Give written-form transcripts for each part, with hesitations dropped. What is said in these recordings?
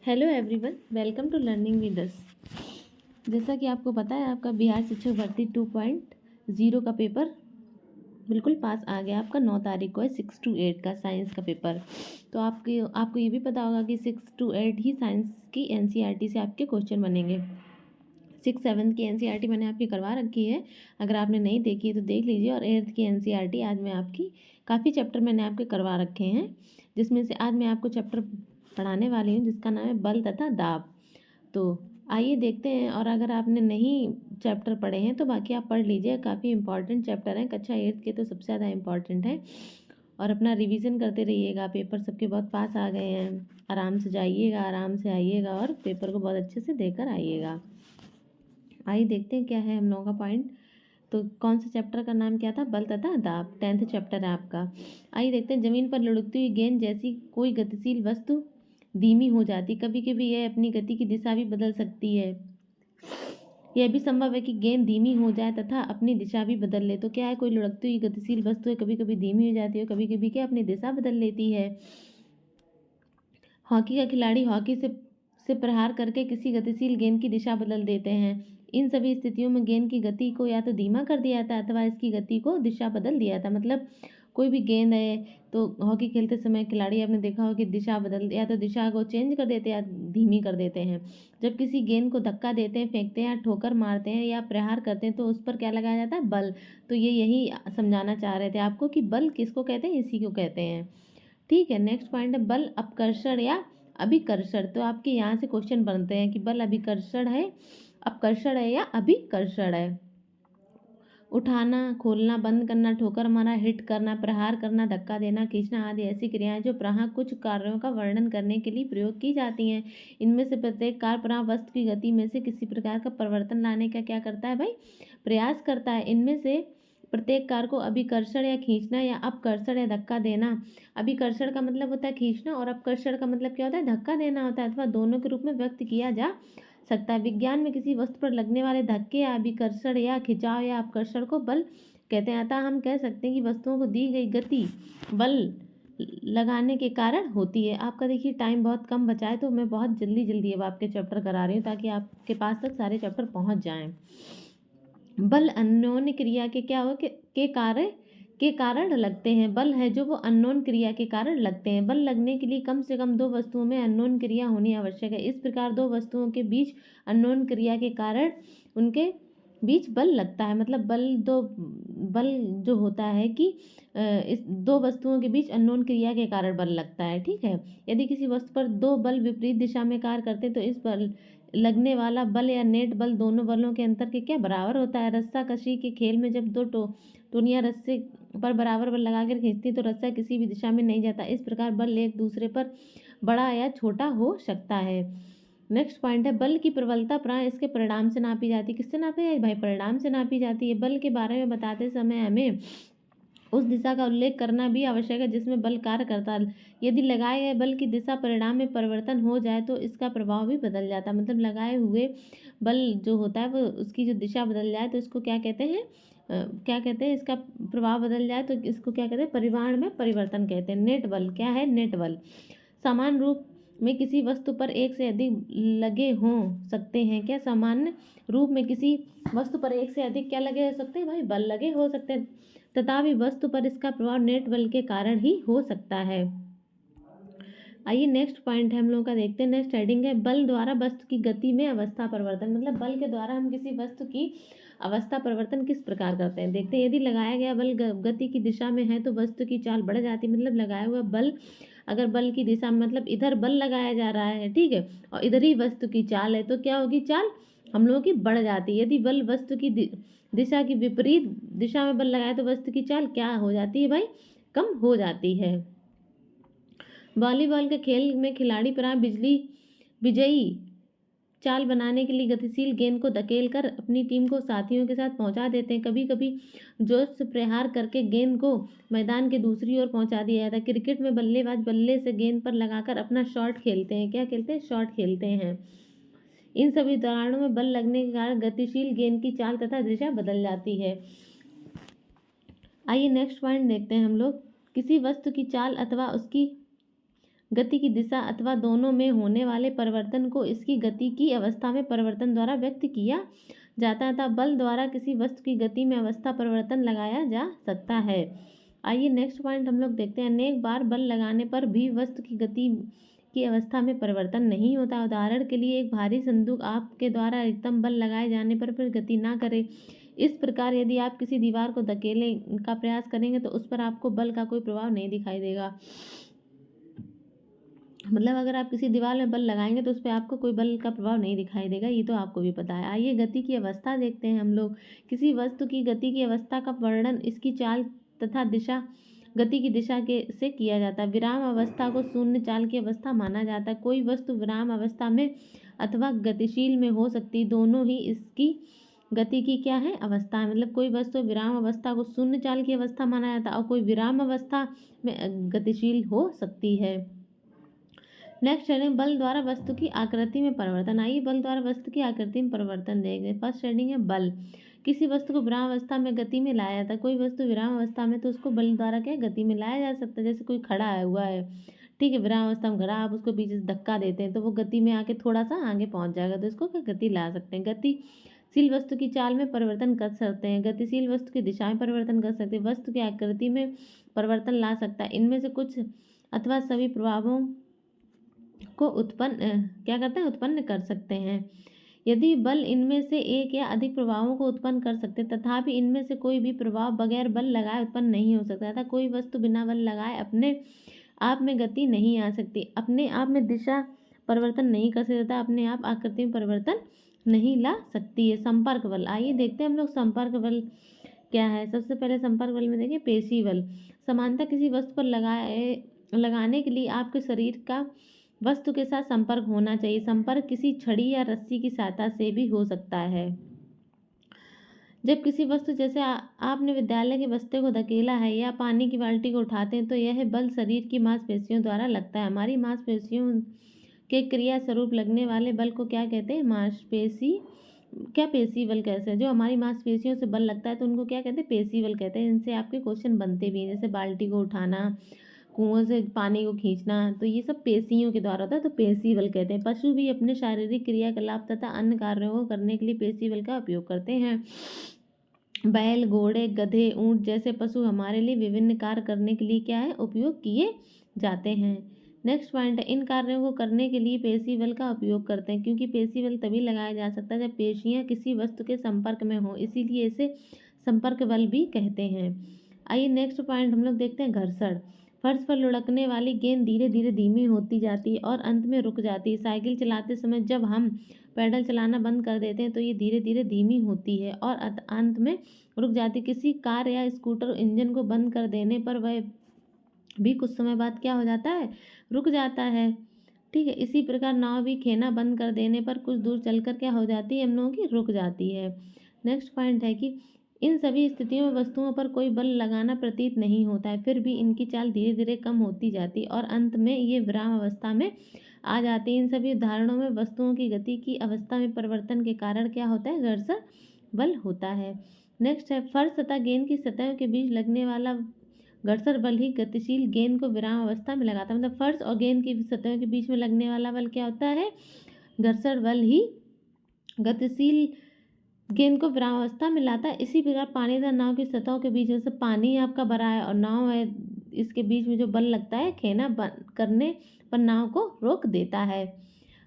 Hello everyone, welcome to learning with us. जैसा कि आपको पता है, आपका बिहार शिक्षक भर्ती 2.0 का पेपर बिल्कुल पास आ गया। आपका 9 तारीख को है 6 to 8 का साइंस का पेपर। तो आपको ये भी पता होगा कि 6 to 8 ही साइंस की एनसीईआरटी से आपके क्वेश्चन बनेंगे। 6-7 की एनसीईआरटी मैंने आपकी करवा रखी है, अगर आपने नहीं देखी है तो देख लीजिए। और 8th की एनसीईआरटी आज मैं आपकी काफ़ी चैप्टर मैंने आपके करवा रखे हैं, जिसमें से आज मैं आपको चैप्टर पढ़ाने वाली हूँ जिसका नाम है बल तथा दाब। तो आइए देखते हैं। और अगर आपने नहीं चैप्टर पढ़े हैं तो बाकी आप पढ़ लीजिए, काफ़ी इंपॉर्टेंट चैप्टर हैं। कक्षा 8th के तो सबसे ज़्यादा इंपॉर्टेंट है। और अपना रिवीजन करते रहिएगा, पेपर सबके बहुत पास आ गए हैं। आराम से जाइएगा, आराम से आइएगा और पेपर को बहुत अच्छे से देकर आइएगा। आइए देखते हैं क्या है हम लोगों का पॉइंट। तो कौन से चैप्टर का नाम क्या था? बल तथा दाब, 10th चैप्टर है आपका। आइए देखते हैं। जमीन पर लुढ़कती हुई गेंद जैसी कोई गतिशील वस्तु धीमी हो जाती, कभी कभी यह अपनी गति की दिशा भी बदल सकती है। यह भी संभव है कि गेंद धीमी हो जाए तथा अपनी दिशा भी बदल ले। तो क्या है? कोई लुढ़कती हुई गतिशील वस्तु है, कभी कभी धीमी हो जाती है, कभी कभी क्या अपनी दिशा बदल लेती है। हॉकी का खिलाड़ी हॉकी से प्रहार करके किसी गतिशील गेंद की दिशा बदल देते हैं। इन सभी स्थितियों में गेंद की गति को या तो धीमा कर दिया जाता है अथवा इसकी गति को दिशा बदल दिया जाता है। मतलब कोई भी गेंद है तो हॉकी खेलते समय खिलाड़ी आपने देखा हो कि दिशा बदल, या तो दिशा को चेंज कर देते हैं या धीमी कर देते हैं। जब किसी गेंद को धक्का देते हैं, फेंकते हैं या ठोकर मारते हैं या प्रहार करते हैं तो उस पर क्या लगाया जाता है? बल। तो ये यही समझाना चाह रहे थे आपको कि बल किसको कहते हैं, इसी को कहते हैं। ठीक है, नेक्स्ट पॉइंट है बल अपकर्षण या अभिकर्षण। तो आपके यहाँ से क्वेश्चन बनते हैं कि बल अभिकर्षण है, अपकर्षण है या अभिकर्षण है। उठाना, खोलना, बंद करना, ठोकर मारना, हिट करना, प्रहार करना, धक्का देना, खींचना आदि ऐसी क्रियाएं जो प्राह कुछ कार्यों का वर्णन करने के लिए प्रयोग की जाती हैं। इनमें से प्रत्येक कार्य प्राह वस्तु की गति में से किसी प्रकार का परिवर्तन लाने का क्या करता है भाई? प्रयास करता है। इनमें से प्रत्येक कार्य को अभिकर्षण या खींचना या अपकर्षण या धक्का देना। अभिकर्षण का मतलब होता है खींचना और अपकर्षण का मतलब क्या होता है? धक्का देना होता है, अथवा दोनों के रूप में व्यक्त किया जा सकता है। विज्ञान में किसी वस्तु पर लगने वाले धक्के या अभिकर्षण या खिंचाव या अपकर्षण को बल कहते हैं। अतः हम कह सकते हैं कि वस्तुओं को दी गई गति बल लगाने के कारण होती है। आपका देखिए टाइम बहुत कम बचा है, तो मैं बहुत जल्दी जल्दी अब आपके चैप्टर करा रही हूँ ताकि आपके पास तक सारे चैप्टर पहुँच जाएं। बल अन्योन्य क्रिया के क्या हो के कारण लगते हैं। बल है जो वो अननोन क्रिया के कारण लगते हैं। बल लगने के लिए कम से कम दो वस्तुओं में अननोन क्रिया होनी आवश्यक है। इस प्रकार दो वस्तुओं के बीच अननोन क्रिया के कारण उनके बीच बल लगता है। मतलब बल जो होता है कि इस दो वस्तुओं के बीच अननोन क्रिया के कारण बल लगता है। ठीक है, यदि किसी वस्तु पर दो बल विपरीत दिशा में कार्य करते हैं तो इस बल लगने वाला बल या नेट बल दोनों बलों के अंतर के क्या बराबर होता है। रस्सा कशी के खेल में जब दो टोनियां रस्से पर बराबर बल लगाकर खींचती तो रस्सा किसी भी दिशा में नहीं जाता। इस प्रकार बल एक दूसरे पर बड़ा या छोटा हो सकता है। नेक्स्ट पॉइंट है बल की प्रबलता प्राय इसके परिणाम से नापी जाती है। किससे नापी जाती है भाई? परिणाम से नापी जाती है। बल के बारे में बताते समय हमें उस दिशा का उल्लेख करना भी आवश्यक है जिसमें बल कार्य करता है। यदि लगाए गए बल की दिशा परिणाम में परिवर्तन हो जाए तो इसका प्रभाव भी बदल जाता है। मतलब लगाए हुए बल जो होता है वो उसकी जो दिशा बदल जाए तो इसको क्या कहते हैं? क्या कहते हैं? इसका प्रभाव बदल जाए तो इसको क्या कहते हैं? परिमाण में परिवर्तन कहते हैं। नेट बल क्या है? नेट बल समान रूप में किसी वस्तु पर एक से अधिक लगे हो सकते हैं। क्या सामान्य रूप में किसी वस्तु पर एक से अधिक क्या लगे हो सकते हैं भाई? बल लगे हो सकते हैं, तथापि वस्तु पर इसका प्रभाव नेट बल के कारण ही हो सकता है। आइए नेक्स्ट पॉइंट है हम लोग का देखते हैं। नेक्स्ट हेडिंग है बल द्वारा वस्तु की गति में अवस्था परिवर्तन। मतलब बल के द्वारा हम किसी वस्तु की अवस्था परिवर्तन किस प्रकार करते हैं देखते हैं। यदि लगाया गया बल गति की दिशा में है तो वस्तु की चाल बढ़ जाती है। मतलब लगाया हुआ बल अगर बल की दिशा में, मतलब इधर बल लगाया जा रहा है, ठीक है, और इधर ही वस्तु की चाल है तो क्या होगी? चाल हम लोगों की बढ़ जाती है। यदि बल वस्तु की दिशा की विपरीत दिशा में बल लगाए तो वस्तु की चाल क्या हो जाती है भाई? कम हो जाती है। वॉलीबॉल के खेल में खिलाड़ी प्राय विजयी चाल बनाने के लिए गतिशील गेंद को धकेल कर अपनी टीम को साथियों के साथ पहुंचा देते हैं। कभी कभी जोर से प्रहार करके गेंद को मैदान के दूसरी ओर पहुंचा दिया जाता है। क्रिकेट में बल्लेबाज बल्ले से गेंद पर लगाकर अपना शॉट खेलते हैं। क्या खेलते हैं? शॉट खेलते हैं। इन सभी उदाहरणों में बल लगने के कारण गतिशील गेंद की चाल तथा दिशा बदल जाती है। आइए नेक्स्ट पॉइंट देखते हैं हम लोग। किसी वस्तु की चाल अथवा उसकी गति की दिशा अथवा दोनों में होने वाले परिवर्तन को इसकी गति की अवस्था में परिवर्तन द्वारा व्यक्त किया जाता है, तथा बल द्वारा किसी वस्तु की गति में अवस्था परिवर्तन लगाया जा सकता है। आइए नेक्स्ट पॉइंट हम लोग देखते हैं। अनेक बार बल लगाने पर भी वस्तु की गति की अवस्था में परिवर्तन नहीं होता। उदाहरण के लिए एक भारी संदूक आपके द्वारा अधिकतम बल लगाए जाने पर फिर गति ना करे। इस प्रकार यदि आप किसी दीवार को धकेलने का प्रयास करेंगे तो उस पर आपको बल का कोई प्रभाव नहीं दिखाई देगा। मतलब अगर आप किसी दीवार में बल लगाएंगे तो उस पर आपको कोई बल का प्रभाव नहीं दिखाई देगा, ये तो आपको भी पता है। आइए गति की अवस्था देखते हैं हम लोग। किसी वस्तु की गति की अवस्था का वर्णन इसकी चाल तथा दिशा गति की दिशा के से किया जाता है। विराम अवस्था को शून्य चाल की अवस्था माना जाता है। कोई वस्तु विराम अवस्था में अथवा गतिशील में हो सकती, दोनों ही इसकी गति की क्या है अवस्था है। मतलब कोई वस्तु विराम अवस्था को शून्य चाल की अवस्था माना जाता है और कोई विराम अवस्था में गतिशील हो सकती है। नेक्स्ट हेडिंग बल द्वारा वस्तु की आकृति में परिवर्तन। आइए बल द्वारा वस्तु की आकृति में परिवर्तन देंगे। फर्स्ट हेडिंग है बल। किसी वस्तु को विराम अवस्था में गति में लाया जाता है। कोई वस्तु विराम अवस्था में तो उसको बल द्वारा क्या गति में लाया जा सकता है। जैसे कोई खड़ा हुआ है, ठीक है, विराम अवस्था में खड़ा, आप उसको पीछे से धक्का देते हैं तो वो गति में आके थोड़ा सा आगे पहुंच जाएगा, तो इसको क्या गति ला सकते हैं। गतिशील वस्तु की चाल में परिवर्तन कर सकते हैं। गतिशील वस्तु की दिशा में परिवर्तन कर सकते हैं। वस्तु की आकृति में परिवर्तन ला सकता है। इनमें से कुछ अथवा सभी प्रभावों को उत्पन्न कर सकते हैं। यदि बल इनमें से एक या अधिक प्रभावों को उत्पन्न कर सकते, तथापि इनमें से कोई भी प्रभाव बगैर बल लगाए उत्पन्न नहीं हो सकता था। कोई वस्तु बिना बल लगाए अपने आप में गति नहीं आ सकती, अपने आप में दिशा परिवर्तन नहीं कर सकता, अपने आप आकृति में परिवर्तन नहीं ला सकती है। संपर्क बल। आइए देखते हैं हम लोग संपर्क बल क्या है। सबसे पहले संपर्क बल में देखिए पेशी बल। समानतः किसी वस्तु पर लगाने के लिए आपके शरीर का वस्तु के साथ संपर्क होना चाहिए। संपर्क किसी छड़ी या रस्सी की सहायता से भी हो सकता है। जब किसी वस्तु जैसे आपने विद्यालय के बस्ते को धकेला है या पानी की बाल्टी को उठाते हैं तो यह बल शरीर की मांसपेशियों द्वारा लगता है। हमारी मांसपेशियों के क्रिया स्वरूप लगने वाले बल को क्या कहते हैं, पेशी बल कैसे। जो हमारी मांसपेशियों से बल लगता है तो उनको क्या कहते हैं, पेशी बल कहते हैं। इनसे आपके क्वेश्चन बनते भी हैं, जैसे बाल्टी को उठाना, कुआं से पानी को खींचना, तो ये सब पेशियों के द्वारा होता है, तो पेशी बल कहते हैं। पशु भी अपने शारीरिक क्रियाकलाप तथा अन्य कार्यों को करने के लिए पेशी बल का उपयोग करते हैं। बैल, घोड़े, गधे, ऊंट जैसे पशु हमारे लिए विभिन्न कार्य करने के लिए क्या है, उपयोग किए जाते हैं। नेक्स्ट पॉइंट है इन कार्यों को करने के लिए पेशी बल का उपयोग करते हैं, क्योंकि पेशी बल तभी लगाया जा सकता है जब पेशियां किसी वस्तु के संपर्क में हो, इसीलिए इसे संपर्क बल भी कहते हैं। आइए नेक्स्ट पॉइंट हम लोग देखते हैं घर्षण। फर्श पर लुढ़कने वाली गेंद धीरे धीरे धीमी होती जाती है और अंत में रुक जाती है। साइकिल चलाते समय जब हम पैडल चलाना बंद कर देते हैं तो ये धीरे धीरे धीमी होती है और अंत में रुक जाती है। किसी कार या स्कूटर इंजन को बंद कर देने पर वह भी कुछ समय बाद क्या हो जाता है, रुक जाता है, ठीक है। इसी प्रकार नाव भी खेना बंद कर देने पर कुछ दूर चलकर क्या हो जाती है, हम लोगों की रुक जाती है। नेक्स्ट पॉइंट है कि इन सभी स्थितियों में वस्तुओं पर कोई बल लगाना प्रतीत नहीं होता है, फिर भी इनकी चाल धीरे धीरे कम होती जाती है और अंत में ये विराम अवस्था में आ जाती है। इन सभी उदाहरणों में वस्तुओं की गति की अवस्था में परिवर्तन के कारण क्या होता है, घर्षण बल होता है। नेक्स्ट है फर्श तथा गेंद की सतहों के बीच लगने वाला घर्षण बल ही गतिशील गेंद को विराम अवस्था में लगाता है। मतलब फर्श और गेंद की सतहों के बीच में लगने वाला बल क्या होता है, घर्षण बल ही गतिशील गेंद को विराम अवस्था में लाता है। इसी प्रकार पानी तथा नाव की सतहों के बीच में से पानी आपका भरा है और नाव है, इसके बीच में जो बल लगता है खेना बंद करने पर नाव को रोक देता है।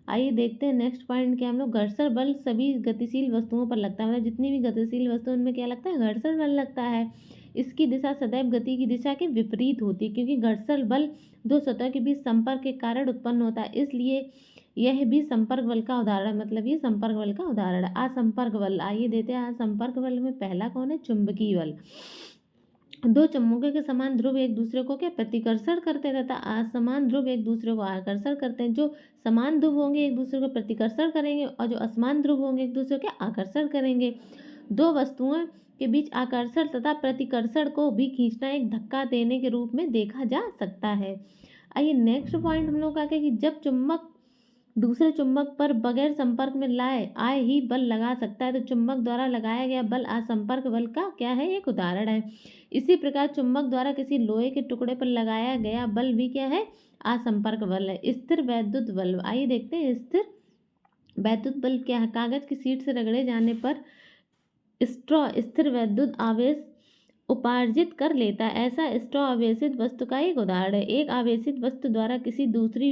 आइए देखते हैं नेक्स्ट पॉइंट क्या हम लोग, घर्षण बल सभी गतिशील वस्तुओं पर लगता है। मतलब जितनी भी गतिशील वस्तु उनमें क्या लगता है, घर्षण बल लगता है। इसकी दिशा सदैव गति की दिशा के विपरीत होती है, क्योंकि घर्षण बल दो सतहों के बीच संपर्क के कारण उत्पन्न होता है, इसलिए यह भी संपर्क बल का उदाहरण, मतलब ये संपर्क बल का उदाहरण है। असंपर्क बल। आइए देते हैं असंपर्क बल में पहला कौन है, चुंबकीय बल। दो चुम्बकों के समान ध्रुव एक दूसरे को क्या प्रतिकर्षण करते हैं तथा असमान ध्रुव एक दूसरे को आकर्षण करते हैं। जो समान ध्रुव होंगे एक दूसरे को प्रतिकर्षण करेंगे और जो असमान ध्रुव होंगे एक दूसरे को आकर्षण करेंगे। दो वस्तुओं के बीच आकर्षण तथा प्रतिकर्षण को भी खींचना एक धक्का देने के रूप में देखा जा सकता है। आइए नेक्स्ट पॉइंट हम लोग का कि जब चुंबक दूसरे चुंबक पर बगैर संपर्क में लाए आए ही बल लगा सकता है। तो चुंबक द्वारा लगाया गया बल असंपर्क बल का क्या है, एक उदाहरण है। इसी प्रकार चुंबक द्वारा किसी लोहे के टुकड़े पर लगाया गया बल भी क्या है, असंपर्क बल है। स्थिर वैद्युत बल, आइए देखते हैं स्थिर वैद्युत बल क्या है। कागज की शीट से रगड़े जाने पर स्ट्रॉ स्थिर वैद्युत आवेश उपार्जित कर लेता है। ऐसा स्ट्रॉ आवेशित वस्तु का एक उदाहरण है। एक आवेशित वस्तु द्वारा किसी दूसरी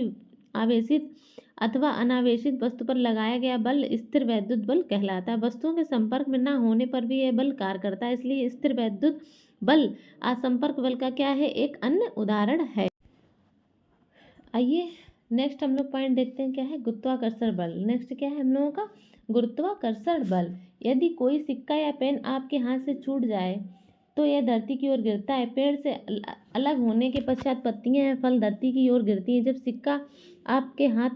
आवेशित अथवा अनावेशित वस्तु पर लगाया गया बल स्थिर वैद्युत बल कहलाता है। वस्तुओं के संपर्क में न होने पर भी यह बल कार्य करता है, इसलिए स्थिर वैद्युत बल असंपर्क बल का क्या है, एक अन्य उदाहरण है। आइए नेक्स्ट हम लोग पॉइंट देखते हैं, क्या है, गुरुत्वाकर्षण बल। नेक्स्ट क्या है हम लोगों का, गुरुत्वाकर्षण बल। यदि कोई सिक्का या पेन आपके हाथ से छूट जाए तो यह धरती की ओर गिरता है। पेड़ से अलग होने के पश्चात पत्तियां या फल धरती की ओर गिरती हैं। जब सिक्का आपके हाथ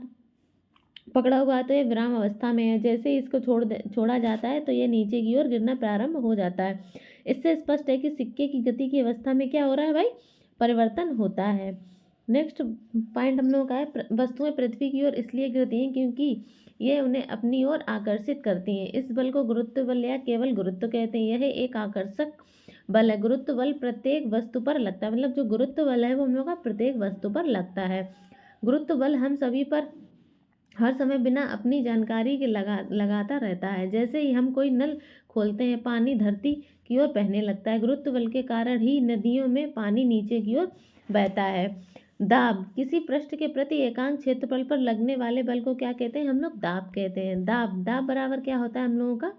पकड़ा हुआ है तो यह विराम अवस्था में है। जैसे ही इसको छोड़ा जाता है तो यह नीचे की ओर गिरना प्रारंभ हो जाता है। इससे स्पष्ट है कि सिक्के की गति की अवस्था में क्या हो रहा है भाई, परिवर्तन होता है। नेक्स्ट पॉइंट हम लोगों का है, वस्तुएं पृथ्वी की ओर इसलिए गिरती हैं क्योंकि ये उन्हें अपनी ओर आकर्षित करती हैं। इस बल को गुरुत्व बल या केवल गुरुत्व कहते हैं। यह एक आकर्षक बल है। गुरुत्व बल प्रत्येक वस्तु पर लगता है, मतलब जो गुरुत्व बल है वो हम लोग का प्रत्येक वस्तु पर लगता है। गुरुत्व बल हम सभी पर हर समय बिना अपनी जानकारी के लगाता रहता है। जैसे ही हम कोई नल खोलते हैं पानी धरती की ओर बहने लगता है। गुरुत्व बल के कारण ही नदियों में पानी नीचे की ओर बहता है। दाब, किसी पृष्ठ के प्रति एकांक क्षेत्रफल पर लगने वाले बल को क्या कहते हैं, हम लोग दाब कहते हैं। दाब बराबर क्या होता है हम लोगों का,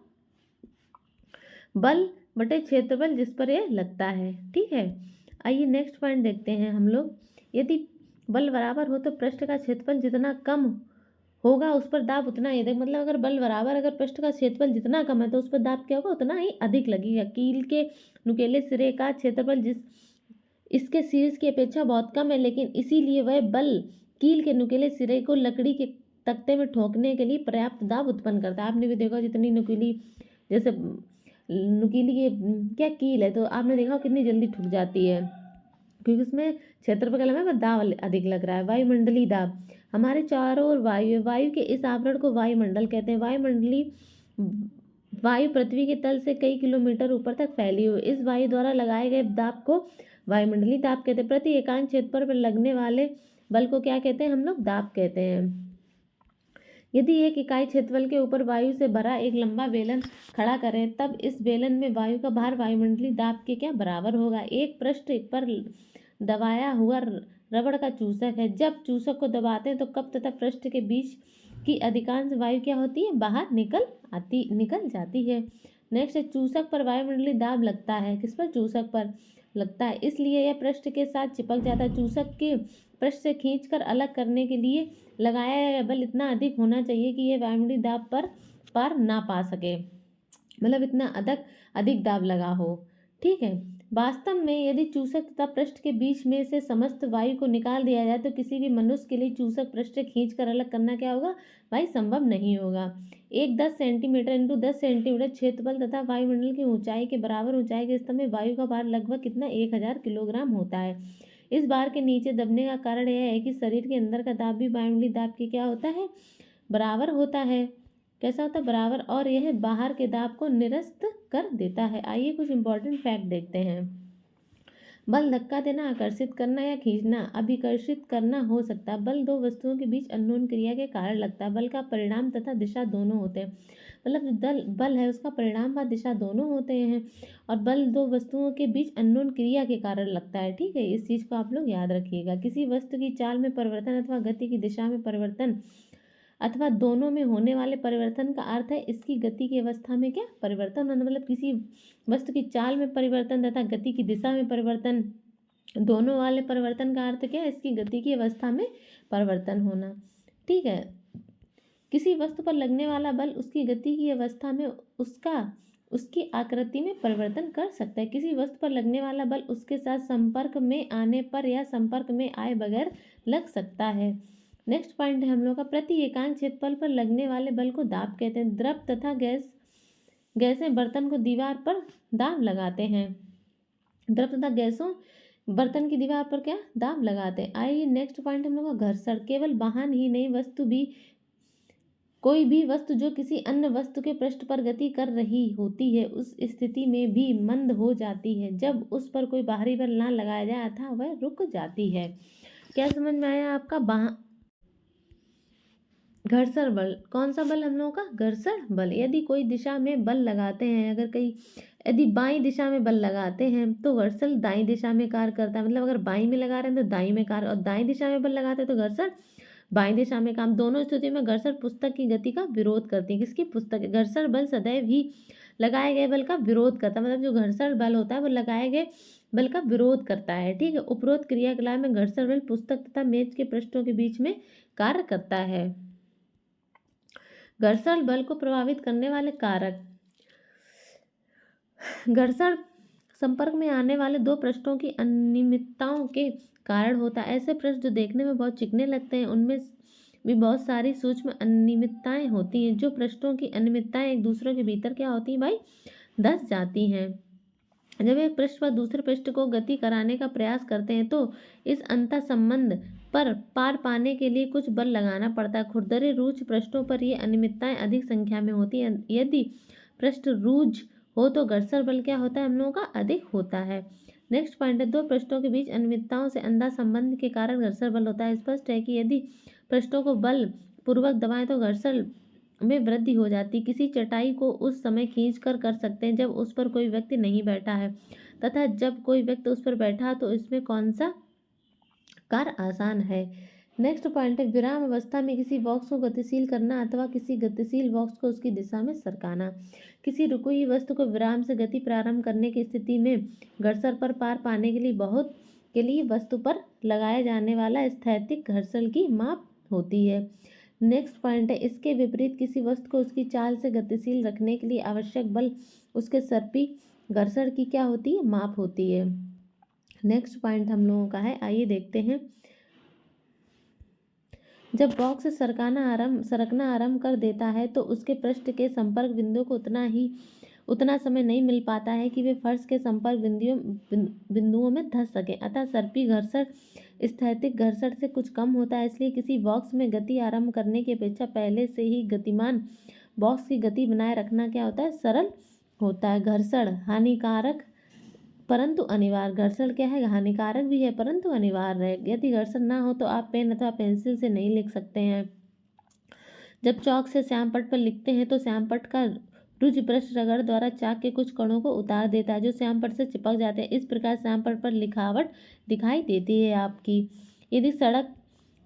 बल बटे क्षेत्रफल जिस पर यह लगता है। ठीक है, आइए नेक्स्ट पॉइंट देखते हैं हम लोग। यदि बल बराबर हो तो पृष्ठ का क्षेत्रफल जितना कम होगा उस पर दाब उतना ही अधिक, मतलब अगर बल बराबर, अगर पृष्ठ का क्षेत्रफल जितना कम है तो उस पर दाब क्या होगा, उतना ही अधिक लगेगा। कील के नुकीले सिरे का क्षेत्रफल इसके शीर्ष की अपेक्षा बहुत कम है, लेकिन इसीलिए वह बल कील के नुकीले सिरे को लकड़ी के तख्ते में ठोकने के लिए पर्याप्त दाब उत्पन्न करता है। आपने भी देखा जितनी नुकीली, जैसे नुकीली ये क्या कील है तो आपने देखा कितनी जल्दी ठुक जाती है, क्योंकि उसमें क्षेत्रफल कम है पर दाब अधिक लग रहा है। वायुमंडलीय दाब, हमारे चारों ओर वायु, वायु के इस आवरण को वायुमंडल कहते हैं। वायुमंडलीय वायु पृथ्वी के तल से कई किलोमीटर ऊपर तक फैली हुई। इस वायु द्वारा लगाए गए दाब को वायुमंडलीय दाब कहते हैं। प्रति एकांक क्षेत्रफल पर लगने वाले बल को क्या कहते हैं, हम लोग दाब कहते हैं। यदि एक इकाई क्षेत्रफल के ऊपर वायु से भरा एक लंबा बेलन खड़ा करें तब इस बेलन में वायु का भार वायुमंडलीय दाब के क्या बराबर होगा। एक पृष्ठ पर दबाया हुआ रबड़ का चूसक है। जब चूसक को दबाते हैं तो कप तथा पृष्ठ के बीच की अधिकांश वायु क्या होती है, बाहर निकल जाती है। नेक्स्ट, चूसक पर वायुमंडलीय दाब लगता है। किस पर, चूसक पर लगता है, इसलिए यह पृष्ठ के साथ चिपक जाता है। चूसक के पृष्ठ से खींचकर अलग करने के लिए लगाया गया बल इतना अधिक होना चाहिए कि यह वायुमंडलीय दाब पर पार ना पा सके, मतलब इतना अधिक दाब लगा हो। ठीक है, वास्तव में यदि चूसक तथा पृष्ठ के बीच में से समस्त वायु को निकाल दिया जाए तो किसी भी मनुष्य के लिए चूसक पृष्ठ से खींचकर अलग करना क्या होगा भाई, संभव नहीं होगा। एक 10 सेंटीमीटर इंटू 10 सेंटीमीटर क्षेत्रफल तथा वायुमंडल की ऊंचाई के बराबर ऊंचाई के स्तर में वायु का भार लगभग कितना 1000 किलोग्राम होता है। इस भार के नीचे दबने का कारण यह है कि शरीर के अंदर का दाब भी वायुमंडलीय दाब के क्या होता है, बराबर होता है। कैसा होता है, बराबर, और यह बाहर के दाब को निरस्त कर देता है। आइए कुछ इंपॉर्टेंट फैक्ट देखते हैं। बल धक्का देना, आकर्षित करना या खींचना, अभिकर्षित करना हो सकता है। बल दो वस्तुओं के बीच अननोन क्रिया के कारण लगता है। बल का परिणाम तथा दिशा दोनों होते हैं, मतलब जो बल है उसका परिणाम व दिशा दोनों होते हैं। और बल दो वस्तुओं के बीच अननोन क्रिया के कारण लगता है। ठीक है, इस चीज़ को आप लोग याद रखिएगा। किसी वस्तु की चाल में परिवर्तन अथवा गति की दिशा में परिवर्तन अथवा दोनों में होने वाले परिवर्तन का अर्थ है इसकी गति की अवस्था में क्या परिवर्तन होना, मतलब किसी वस्तु की चाल में परिवर्तन तथा गति की दिशा में परिवर्तन, दोनों वाले परिवर्तन का अर्थ क्या है, इसकी गति की अवस्था में परिवर्तन होना। ठीक है, किसी वस्तु पर लगने वाला बल उसकी गति की अवस्था में उसकी आकृति में परिवर्तन कर सकता है। किसी वस्तु पर लगने वाला बल उसके साथ संपर्क में आने पर या संपर्क में आए बगैर लग सकता है। नेक्स्ट पॉइंट है हम लोग का, प्रति एकांक क्षेत्रफल पर लगने वाले बल को दाब कहते हैं। द्रव तथा गैसें बर्तन को दीवार पर दाब लगाते हैं। द्रव तथा गैसों बर्तन की दीवार पर क्या दाब लगाते हैं। आइए नेक्स्ट पॉइंट हम लोग का, घर्षण। केवल वाहन ही नहीं वस्तु भी कोई भी वस्तु जो किसी अन्य वस्तु के पृष्ठ पर गति कर रही होती है उस स्थिति में भी मंद हो जाती है जब उस पर कोई बाहरी बल ना लगाया जाए अथवा वह रुक जाती है। क्या समझ में आया आपका? घर्षण बल, कौन सा बल हम लोगों का? घर्षण बल। यदि कोई दिशा में बल लगाते हैं, अगर कहीं यदि बाईं दिशा में बल लगाते हैं तो घर्षण दाईं दिशा में कार्य करता है। मतलब अगर बाईं में लगा रहे हैं तो दाईं में कार्य, और दाईं दिशा में बल लगाते हैं तो घर्षण बाईं दिशा में काम। दोनों स्थितियों में घर्षण पुस्तक की गति का विरोध करती है। किसकी? पुस्तक। घर्षण बल सदैव ही लगाए गए बल का विरोध करता है। मतलब जो घर्षण बल होता है वो लगाए गए बल का विरोध करता है। ठीक है। उपरोक्त क्रियाकलाप में घर्षण बल पुस्तक तथा मेज के पृष्ठों के बीच में कार्य करता है। घर्षण बल को प्रभावित करने वाले कारक। घर्षण संपर्क में आने वाले दो पृष्ठों की अनियमितताओं के कारण होता है। ऐसे पृष्ठ जो देखने में बहुत चिकने लगते हैं उनमें भी बहुत सारी सूक्ष्म अनियमितताएं होती हैं। जो पृष्ठों की अनियमितताएं एक दूसरे के भीतर क्या होती हैं भाई? धस जाती हैं। जब एक पृष्ठ पर दूसरे पृष्ठ को गति कराने का प्रयास करते हैं तो इस अंतर संबंध पर पार पाने के लिए कुछ बल लगाना पड़ता है। खुरदरे रूक्ष पृष्ठों पर ये अनियमितताएं अधिक संख्या में होती हैं। यदि पृष्ठ रूक्ष हो तो घर्षण बल क्या होता है हम लोगों का? अधिक होता है। नेक्स्ट पॉइंट है, दो पृष्ठों के बीच अनियमितताओं से अंधा संबंध के कारण घर्षण बल होता है। स्पष्ट है कि यदि पृष्ठों को बल पूर्वक दबाएं तो घर्षण में वृद्धि हो जाती। किसी चटाई को उस समय खींच कर सकते हैं जब उस पर कोई व्यक्ति नहीं बैठा है तथा जब कोई व्यक्ति उस पर बैठा तो इसमें कौन सा कार्य आसान है? नेक्स्ट पॉइंट है, विराम अवस्था में किसी बॉक्स को गतिशील करना अथवा किसी गतिशील बॉक्स को उसकी दिशा में सरकाना। किसी रुकी हुई वस्तु को विराम से गति प्रारंभ करने की स्थिति में घर्षण पर पार पाने के लिए वस्तु पर लगाए जाने वाला स्थैतिक घर्षण की माप होती है। नेक्स्ट पॉइंट है, इसके विपरीत किसी वस्तु को उसकी चाल से गतिशील रखने के लिए आवश्यक बल उसके सर्पी घर्षण की क्या होती है? माप होती है। नेक्स्ट पॉइंट हम लोगों का है, आइए देखते हैं। जब बॉक्स सरकना आरंभ कर देता है तो उसके पृष्ठ के संपर्क बिंदुओं को उतना समय नहीं मिल पाता है कि वे फर्श के संपर्क बिंदुओं में धंस सके। अतः सर्पी घर्षण स्थैतिक घर्षण से कुछ कम होता है। इसलिए किसी बॉक्स में गति आरंभ करने की अपेक्षा पहले से ही गतिमान बॉक्स की गति बनाए रखना क्या होता है? सरल होता है। घर्षण हानिकारक परंतु अनिवार्य। घर्षण क्या है? हानिकारक भी है परंतु अनिवार्य है। यदि घर्षण ना हो तो आप पेन अथवा पेंसिल से नहीं लिख सकते हैं। जब चौक से श्यामपट्ट पर लिखते हैं तो श्यामपट्ट का रुज पृष्ठ रगड़ द्वारा चाक के कुछ कणों को उतार देता है जो श्यामपट्ट से चिपक जाते हैं। इस प्रकार श्यामपट्ट पर लिखावट दिखाई देती है आपकी। यदि सड़क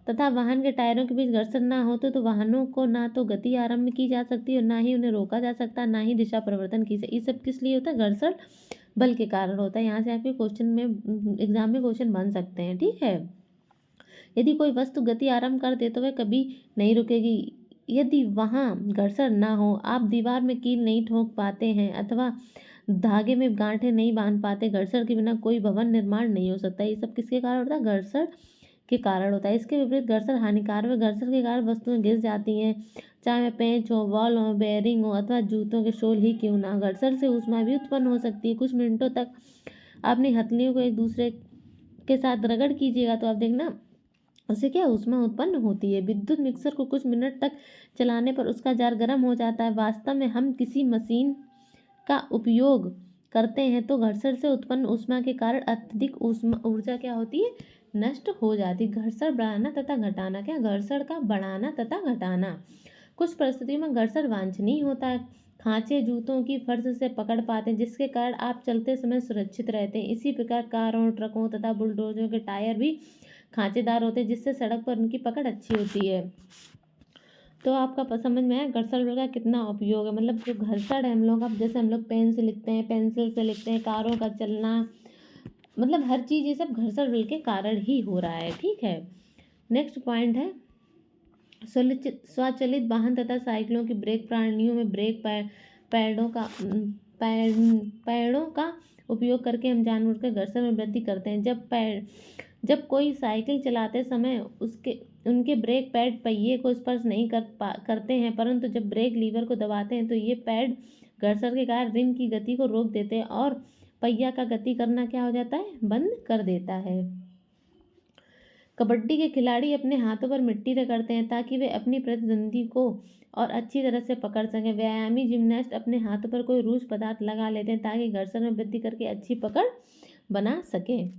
तथा वाहन के टायरों के बीच घर्षण ना हो तो वाहनों को ना तो गति आरंभ की जा सकती और ना ही उन्हें रोका जा सकता, ना ही दिशा परिवर्तन की सकती। ये सब किस लिए होता है? घर्षण बल के कारण होता है। यहाँ से आपके क्वेश्चन में एग्जाम में क्वेश्चन बन सकते हैं। ठीक है। यदि कोई वस्तु गति आरंभ कर दे तो वह कभी नहीं रुकेगी यदि वहाँ घर्षण ना हो। आप दीवार में कील नहीं ठोक पाते हैं अथवा धागे में गांठें नहीं बांध पाते। घर्षण के बिना कोई भवन निर्माण नहीं हो सकता। ये सब किसके कारण होता है? घर्षण के कारण होता है। इसके विपरीत घर्षण हानिकारक है। घर्षण के कारण वस्तुएं घिस जाती हैं, चाहे वह पेंच हो, बॉल हो, बेयरिंग हो अथवा जूतों के सोल ही क्यों ना। घर्षण से ऊष्मा भी उत्पन्न हो सकती है। कुछ मिनटों तक अपनी हथेलियों को एक दूसरे के साथ रगड़ कीजिएगा तो आप देखना उससे क्या ऊष्मा उत्पन्न होती है। विद्युत मिक्सर को कुछ मिनट तक चलाने पर उसका जार गर्म हो जाता है। वास्तव में हम किसी मशीन का उपयोग करते हैं तो घर्षण से उत्पन्न ऊष्मा के कारण अत्यधिक ऊर्जा क्या होती है? नष्ट हो जाती। घर्षण बढ़ाना तथा घटाना। क्या? घर्षण का बढ़ाना तथा घटाना। कुछ परिस्थितियों में घर्षण वांछनीय होता है। खांचे जूतों की फर्श से पकड़ पाते हैं जिसके कारण आप चलते समय सुरक्षित रहते हैं। इसी प्रकार कारों, ट्रकों तथा बुलडोजरों के टायर भी खांचेदार होते हैं जिससे सड़क पर उनकी पकड़ अच्छी होती है। तो आपका समझ में आया घर्षण बल का कितना उपयोग है। मतलब जो घर्षण है हम लोग, अब जैसे हम लोग पेन से लिखते हैं, पेंसिल से लिखते हैं, कारों का चलना, मतलब हर चीज़ ये सब घर्षण बल के कारण ही हो रहा है। ठीक है। नेक्स्ट पॉइंट है, स्वचालित वाहन तथा साइकिलों की ब्रेक प्रणालियों में ब्रेक पैडों का उपयोग करके हम जानबूझ कर घर्षण में वृद्धि करते हैं। जब कोई साइकिल चलाते समय उनके ब्रेक पैड पहिए को स्पर्श नहीं करते हैं परंतु जब ब्रेक लीवर को दबाते हैं तो ये पैड घर्षण के कारण रिम की गति को रोक देते हैं और पहिया का गति करना क्या हो जाता है? बंद कर देता है। कबड्डी के खिलाड़ी अपने हाथों पर मिट्टी रगड़ते हैं ताकि वे अपनी प्रतिद्वंदी को और अच्छी तरह से पकड़ सकें। व्यायामी जिम्नास्ट अपने हाथों पर कोई रूज पदार्थ लगा लेते हैं ताकि घर्षण में वृद्धि करके अच्छी पकड़ बना सकें।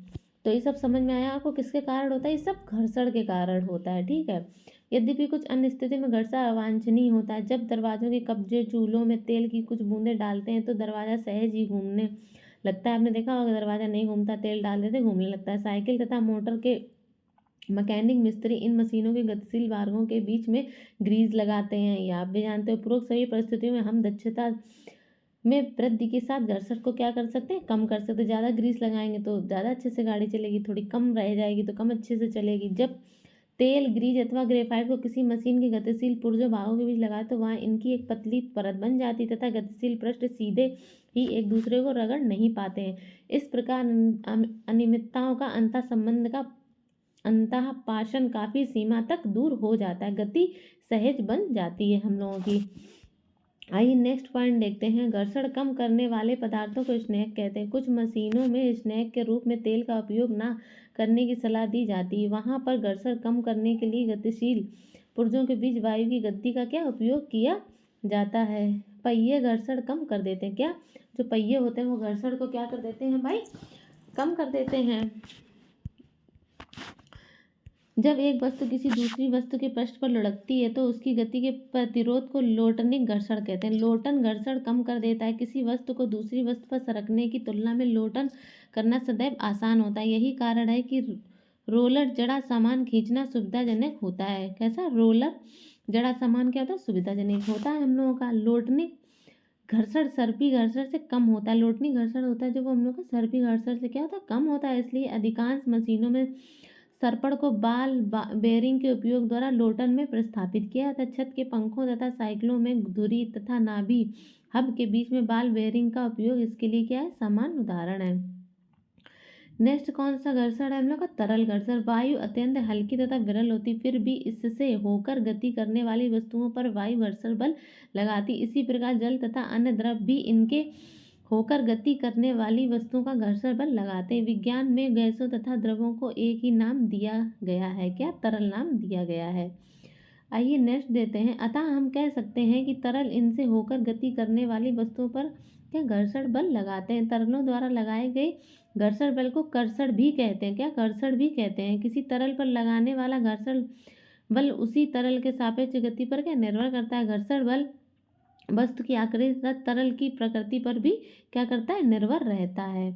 तो ये सब समझ में आया आपको किसके कारण होता है? ये सब घर्षण के कारण होता है, ठीक है। यद्यपि कुछ अन्य स्थिति में घर्षण अवांछनीय होता है। जब दरवाजों के कब्जे चूल्हों में तेल की कुछ बूंदें डालते हैं तो दरवाजा सहज ही घूमने लगता है। आपने देखा होगा दरवाजा नहीं घूमता, तेल डाल देते घूमने लगता है। साइकिल तथा मोटर के मैकेनिक मिस्त्री इन मशीनों के गतिशील भागों के बीच में ग्रीस लगाते हैं। ये आप भी जानते हो। उपरोक्त सभी परिस्थितियों में हम दक्षता में वृद्धि के साथ घर्षण को क्या कर सकते हैं? कम कर सकते हैं। ज़्यादा ग्रीस लगाएंगे तो ज़्यादा अच्छे से गाड़ी चलेगी, थोड़ी कम रह जाएगी तो कम अच्छे से चलेगी। जब तेल, ग्रीज अथवा ग्रेफाइट को किसी मशीन के गतिशील पुर्जों भागों के बीच लगाए तो वहाँ इनकी एक पतली परत बन जाती तथा गतिशील पृष्ठ सीधे ही एक दूसरे को रगड़ नहीं पाते हैं। इस प्रकार अनियमितताओं का अंतः संबंध का अंतः पाषण काफी सीमा तक दूर हो जाता है, गति सहज बन जाती है हम लोगों की। आइए नेक्स्ट पॉइंट देखते हैं। घर्षण कम करने वाले पदार्थों को स्नैक कहते हैं। कुछ मशीनों में स्नैक के रूप में तेल का उपयोग ना करने की सलाह दी जाती है। वहाँ पर घर्षण कम करने के लिए गतिशील पुर्जों के बीच वायु की गति का क्या उपयोग किया जाता है? पहिए घर्षण कम कर देते हैं। क्या जो पहिए होते हैं वो घर्षण को क्या कर देते हैं भाई? कम कर देते हैं। जब एक वस्तु किसी दूसरी वस्तु के पृष्ठ पर लुढ़कती है तो उसकी गति के प्रतिरोध को लोटनिक घर्षण कहते हैं। लोटन घर्षण कम कर देता है। किसी वस्तु को दूसरी वस्तु पर सरकने की तुलना में लोटन करना सदैव आसान होता है। यही कारण है कि रोलर जड़ा सामान खींचना सुविधाजनक होता है। कैसा? रोलर जड़ा सामान क्या होता है? सुविधाजनक होता है हम लोगों का। लोटनिक घर्षण सर्पी घर्षण से कम होता है। लोटनिक घर्षण होता है जो वो हम लोग का सर्पी घर्षण से क्या होता है? कम होता है। इसलिए अधिकांश मशीनों में सर्पण को बाल बेरिंग के उपयोग द्वारा लोटन में प्रतिस्थापित किया जाता है। छत के पंखों तथा साइकिलों में धुरी तथा नाभि हब के बीच में बाल बेरिंग का उपयोग इसके लिए क्या है? सामान्य उदाहरण है। नेक्स्ट कौन सा घर्षण है हम लोग का? तरल घर्षण। वायु अत्यंत हल्की तथा विरल होती फिर भी इससे होकर गति करने वाली वस्तुओं पर वायु घर्षण बल लगाती। इसी प्रकार जल तथा अन्य द्रव भी इनके होकर गति करने वाली वस्तुओं का घर्षण बल लगाते हैं। विज्ञान में गैसों तथा द्रवों को एक ही नाम दिया गया है। क्या? तरल नाम दिया गया है। आइए नेक्स्ट देते हैं। अतः हम कह सकते हैं कि तरल इनसे होकर गति करने वाली वस्तुओं पर क्या घर्षण बल लगाते हैं। तरलों द्वारा लगाए गए घर्षण बल को कर्षण भी कहते हैं। क्या? कर्षण भी कहते हैं। किसी तरल पर लगाने वाला घर्षण बल उसी तरल के सापेक्ष गति पर क्या निर्भर करता है? घर्षण बल वस्तु की आकृति तथा तरल की प्रकृति पर भी क्या करता है? निर्भर रहता है।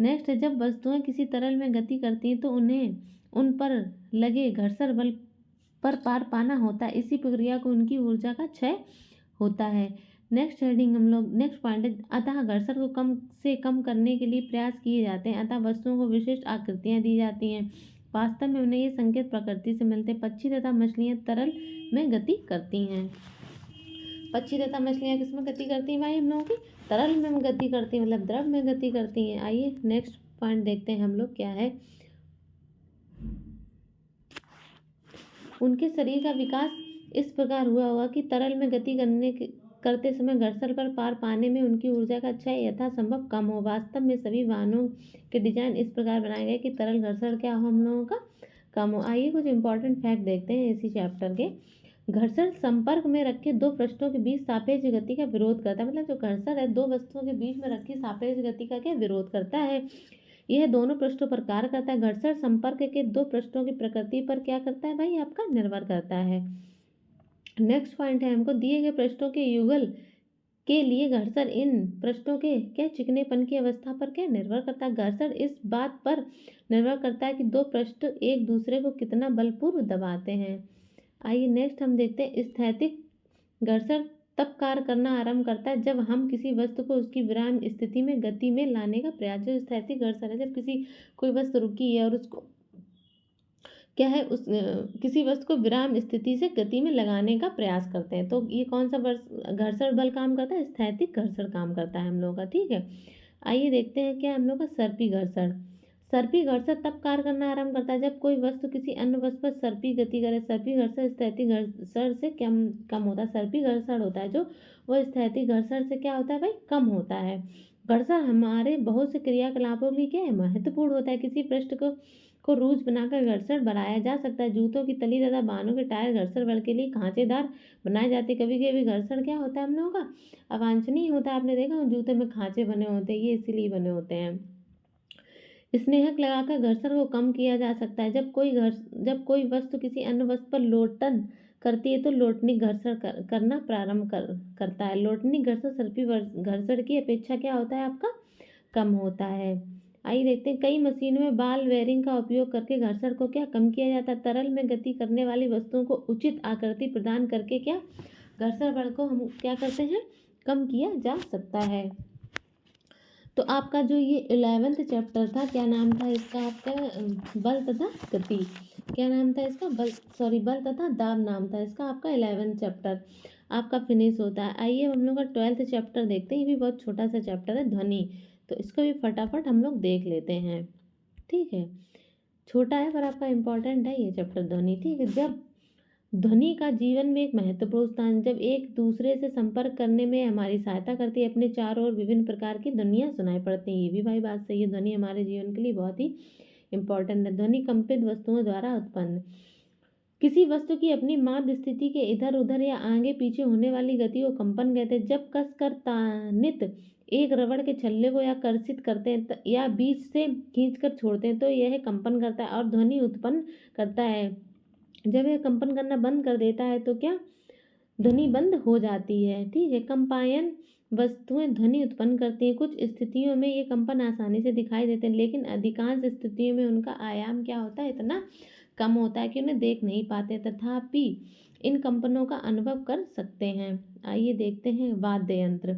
नेक्स्ट है, जब वस्तुएं किसी तरल में गति करती हैं तो उन्हें उन पर लगे घर्षण बल पर पार पाना होता है। इसी प्रक्रिया को उनकी ऊर्जा का क्षय होता है। नेक्स्ट हेडिंग हम लोग नेक्स्ट पॉइंट है, अतः घर्षण को कम से कम करने के लिए प्रयास किए जाते हैं। अतः वस्तुओं को विशिष्ट आकृतियाँ दी जाती हैं। वास्तव में उन्हें ये संकेत प्रकृति से मिलते हैं। पक्षी तथा मछलियाँ तरल में गति करती हैं। पक्षी तथा मछलियाँ किस में गति करती हैं भाई? हम लोगों की तरल में गति करती हैं, मतलब द्रव में गति करती हैं। आइए नेक्स्ट पॉइंट देखते हैं हम लोग क्या है। उनके शरीर का विकास इस प्रकार हुआ होगा कि तरल में गति करते समय घर्षण पर पार पाने में उनकी ऊर्जा का क्षय यथासंभव कम हो। वास्तव में सभी वाहनों के डिजाइन इस प्रकार बनाए गए कि तरल घर्षण क्या हो हम लोगों का? कम हो। आइए कुछ इंपॉर्टेंट फैक्ट देखते हैं इसी चैप्टर के। घर्षण संपर्क में रखे दो पृष्ठों के बीच सापेक्ष गति का विरोध करता है। मतलब जो घर्षण है दो वस्तुओं के बीच में रखी सापेक्ष गति का क्या विरोध करता है? यह दोनों पृष्ठों पर कार्य करता है। घर्षण संपर्क के दो पृष्ठों की प्रकृति पर क्या करता है भाई? आपका निर्भर करता है। नेक्स्ट पॉइंट है हमको, दिए गए पृष्ठों के युगल के लिए घर्षण इन पृष्ठों के क्या चिकनेपन की अवस्था पर क्या निर्भर करता है? घर्षण इस बात पर निर्भर करता है कि दो पृष्ठ एक दूसरे को कितना बलपूर्व दबाते हैं। आइए नेक्स्ट हम देखते हैं, स्थैतिक घर्षण तब कार्य करना आरंभ करता है जब हम किसी वस्तु को उसकी विराम स्थिति में गति में लाने का प्रयास। जो स्थैतिक घर्षण है, जब कोई वस्तु रुकी है और उसको क्या है किसी वस्तु को विराम स्थिति से गति में लगाने का प्रयास करते हैं, तो ये कौन सा घर्षण बल काम करता है? स्थैतिक घर्षण काम करता है हम लोगों का। ठीक है, आइए देखते हैं क्या हम लोग का सर्पी घर्षण। सर्पी घर्षण तब कार्य करना आरंभ करता है जब कोई वस्तु किसी अन्य वस्तु पर सर्पी गति करे। सर्पी घर्षण स्थैतिक घर्षण से कम होता है। सर्पी घर्षण होता है जो वो स्थैतिक घर्षण से क्या होता है भाई? कम होता है। घर्षण हमारे बहुत से क्रियाकलापों में क्या है? महत्वपूर्ण होता है। किसी पृष्ठ को को रूज बनाकर घर्षण बढ़ाया जा सकता है। जूतों की तली तथा वाहनों के टायर घर्षण बल के लिए खांचेदार बनाए जाते हैं। कभी कभी घर्षण क्या होता है हम लोगों का अवांछनीय होता है। आपने देखा जूते में खांचे बने होते हैं, ये इसीलिए बने होते हैं। स्नेहक लगाकर घर्षण को कम किया जा सकता है। जब कोई वस्तु किसी अन्य वस्तु पर लोटन करती है तो लोटनी घर्षण करना प्रारंभ करता है। लोटनी घर्षण सर्पी घर्षण की अपेक्षा क्या होता है आपका कम होता है। आइए देखते हैं कई मशीनों में बॉल बेयरिंग का उपयोग करके घर्षण को क्या कम किया जाता है। तरल में गति करने वाली वस्तुओं को उचित आकृति प्रदान करके क्या घर्षण बल को हम क्या करते हैं कम किया जा सकता है। तो आपका जो ये 11th चैप्टर था क्या नाम था इसका आपका बल तथा गति, क्या नाम था इसका बल तथा दाब नाम था इसका आपका 11th चैप्टर आपका फिनिश होता है। आइए हम लोग का 12th चैप्टर देखते हैं। ये भी बहुत छोटा सा चैप्टर है ध्वनि, तो इसको भी फटाफट हम लोग देख लेते हैं। ठीक है, छोटा है पर आपका इम्पोर्टेंट है ये चैप्टर ध्वनि। ठीक है, जब ध्वनि का जीवन में एक महत्वपूर्ण स्थान, जब एक दूसरे से संपर्क करने में हमारी सहायता करती है। अपने चारों ओर विभिन्न प्रकार की ध्वनियाँ सुनाई पड़ती हैं। ये भी भाई बात सही है, ध्वनि हमारे जीवन के लिए बहुत ही इम्पोर्टेंट है। ध्वनि कंपित वस्तुओं द्वारा उत्पन्न, किसी वस्तु की अपनी माध्य स्थिति के इधर उधर या आगे पीछे होने वाली गति को कंपन कहते हैं। जब कसकर तानित एक रबड़ के छल्ले को या कर्षित करते हैं या बीच से खींचकर छोड़ते हैं तो यह कंपन करता है और ध्वनि उत्पन्न करता है। जब यह कंपन करना बंद कर देता है तो क्या ध्वनि बंद हो जाती है। ठीक है, कंपायन वस्तुएं ध्वनि उत्पन्न करती हैं। कुछ स्थितियों में ये कंपन आसानी से दिखाई देते हैं, लेकिन अधिकांश स्थितियों में उनका आयाम क्या होता है इतना कम होता है कि उन्हें देख नहीं पाते, तथापि इन कंपनों का अनुभव कर सकते हैं। आइए देखते हैं वाद्य यंत्र।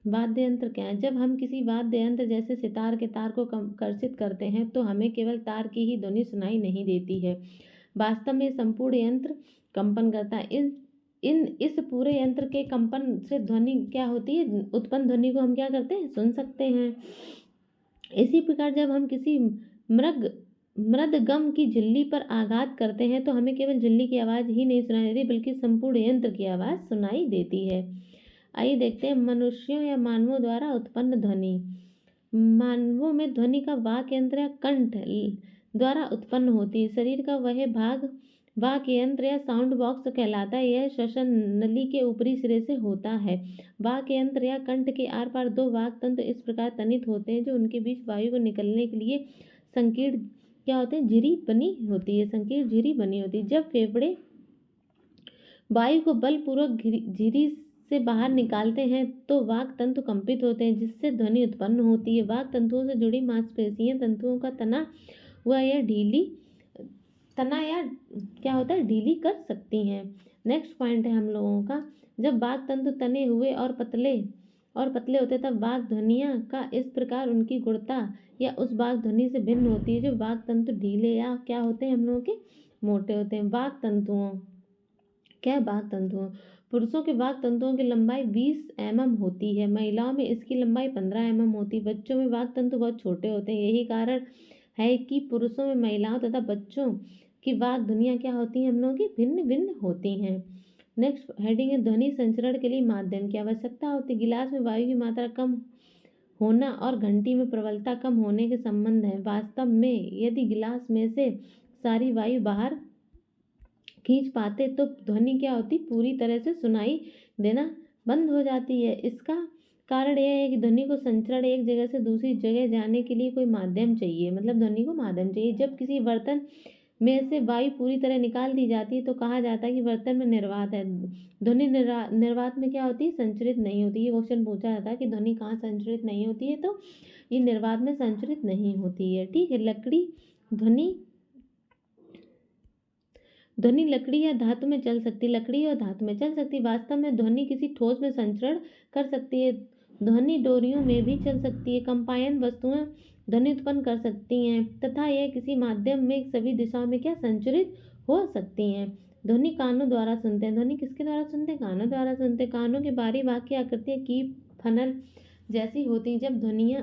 वाद्य यंत्र क्या है। जब हम किसी वाद्य यंत्र जैसे सितार के तार को कर्षित करते हैं तो हमें केवल तार की ही ध्वनि सुनाई नहीं देती है, वास्तव में संपूर्ण यंत्र कंपन करता है। इस पूरे यंत्र के कंपन से ध्वनि क्या होती है उत्पन्न ध्वनि को हम क्या करते हैं सुन सकते हैं। इसी प्रकार जब हम किसी मृदगम की झिल्ली पर आघात करते हैं तो हमें केवल झिल्ली की आवाज़ ही नहीं सुनाई देती बल्कि संपूर्ण यंत्र की आवाज़ सुनाई देती है। आइए देखते हैं मनुष्यों या मानवों द्वारा उत्पन्न ध्वनि। मानवों में ध्वनि का वाक यंत्र या कंठ द्वारा उत्पन्न होती है। शरीर का वह भाग वाक यंत्र या साउंड बॉक्स कहलाता है। यह श्वसन नली के ऊपरी सिरे से होता है। वाक यंत्र या कंठ के आर पार दो वाक तंत्र इस प्रकार तनित होते हैं जो उनके बीच वायु को निकलने के लिए संकीर्ण क्या होते हैं झिरी बनी होती है, संकीर्ण झिरी बनी होती है। जब फेफड़े वायु को बलपूर्वक झिरी से बाहर निकालते हैं तो वाक तंतु कंपित होते हैं जिससे ध्वनि उत्पन्न होती है। वाक तंतुओं से जुड़ी मांसपेशियां तंतुओं का तना या क्या होता है ढीली कर सकती हैं। नेक्स्ट पॉइंट है हम लोगों का, जब वाक तंतु तने हुए और पतले होते तब वाक ध्वनियाँ का इस प्रकार उनकी गुणता या उस वाक ध्वनि से भिन्न होती है जो वाक तंतु ढीले या क्या होते हैं हम लोगों के मोटे होते हैं। वाक तंतुओं पुरुषों के वाक तंतुओं की लंबाई 20 mm होती है, महिलाओं में इसकी लंबाई 15 mm होती है। बच्चों में वाक तंतु बहुत छोटे होते हैं, यही कारण है कि पुरुषों में महिलाओं तथा बच्चों की वाक ध्वनियाँ क्या होती हैं हम लोगों की भिन्न भिन्न होती हैं। नेक्स्ट हेडिंग है ध्वनि संचरण के लिए माध्यम की आवश्यकता होती है। गिलास में वायु की मात्रा कम होना और घंटी में प्रबलता कम होने के संबंध है। वास्तव में यदि गिलास में से सारी वायु बाहर खींच पाते तो ध्वनि क्या होती पूरी तरह से सुनाई देना बंद हो जाती है। इसका कारण यह है कि ध्वनि को संचरण एक जगह से दूसरी जगह जाने के लिए कोई माध्यम चाहिए, मतलब ध्वनि को माध्यम चाहिए। जब किसी बर्तन में से वायु पूरी तरह निकाल दी जाती है तो कहा जाता है कि बर्तन में निर्वात है। ध्वनि निर्वात में क्या होती है संचरित नहीं होती। ये क्वेश्चन पूछा जाता है कि ध्वनि कहाँ संचरित नहीं होती है, तो ये निर्वात में संचरित नहीं होती है। ठीक है, ध्वनि लकड़ी या धातु में चल सकती है, लकड़ी और धातु में चल सकती है। वास्तव में ध्वनि किसी ठोस में संचरण कर सकती है, ध्वनि डोरियों में भी चल सकती है। कंपायन वस्तुएं ध्वनि उत्पन्न कर सकती हैं तथा यह किसी माध्यम में सभी दिशाओं में क्या संचरित हो सकती हैं। ध्वनि कानों द्वारा सुनते हैं। ध्वनि किसके द्वारा सुनते हैं? कानों द्वारा सुनते हैं। कानों की बाहरी भाग की आकृतियाँ कीप फनल जैसी होती हैं। जब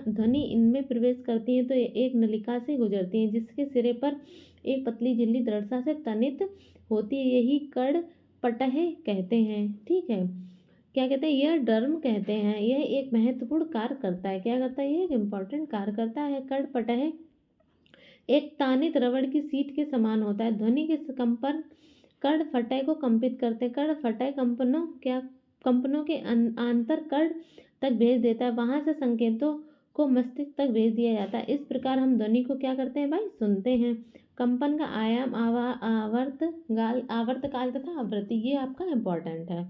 ध्वनि इनमें प्रवेश करती हैं तो एक नलिका से गुजरती हैं जिसके सिरे पर एक पतली झिल्ली दृढ़ता से तनित होती है, यही कड़ पटह कहते हैं। ठीक है, क्या कहते हैं? यह डर्म कहते हैं। यह एक महत्वपूर्ण कार्य करता है। क्या करता है? यह एक इम्पॉर्टेंट कार्य करता है। कड़ पटह एक तानित रबड़ की सीट के समान होता है। ध्वनि के कंपन कर्ण फटय को कंपित करते हैं। कर्ण फटय कंपनों के आंतर कर्ण तक भेज देता है, वहां से संकेतों को मस्तिष्क तक भेज दिया जाता है। इस प्रकार हम ध्वनि को क्या करते हैं भाई, सुनते हैं। कंपन का आयाम, आवर्तकाल तथा आवृत्ति, ये आपका इम्पोर्टेंट है।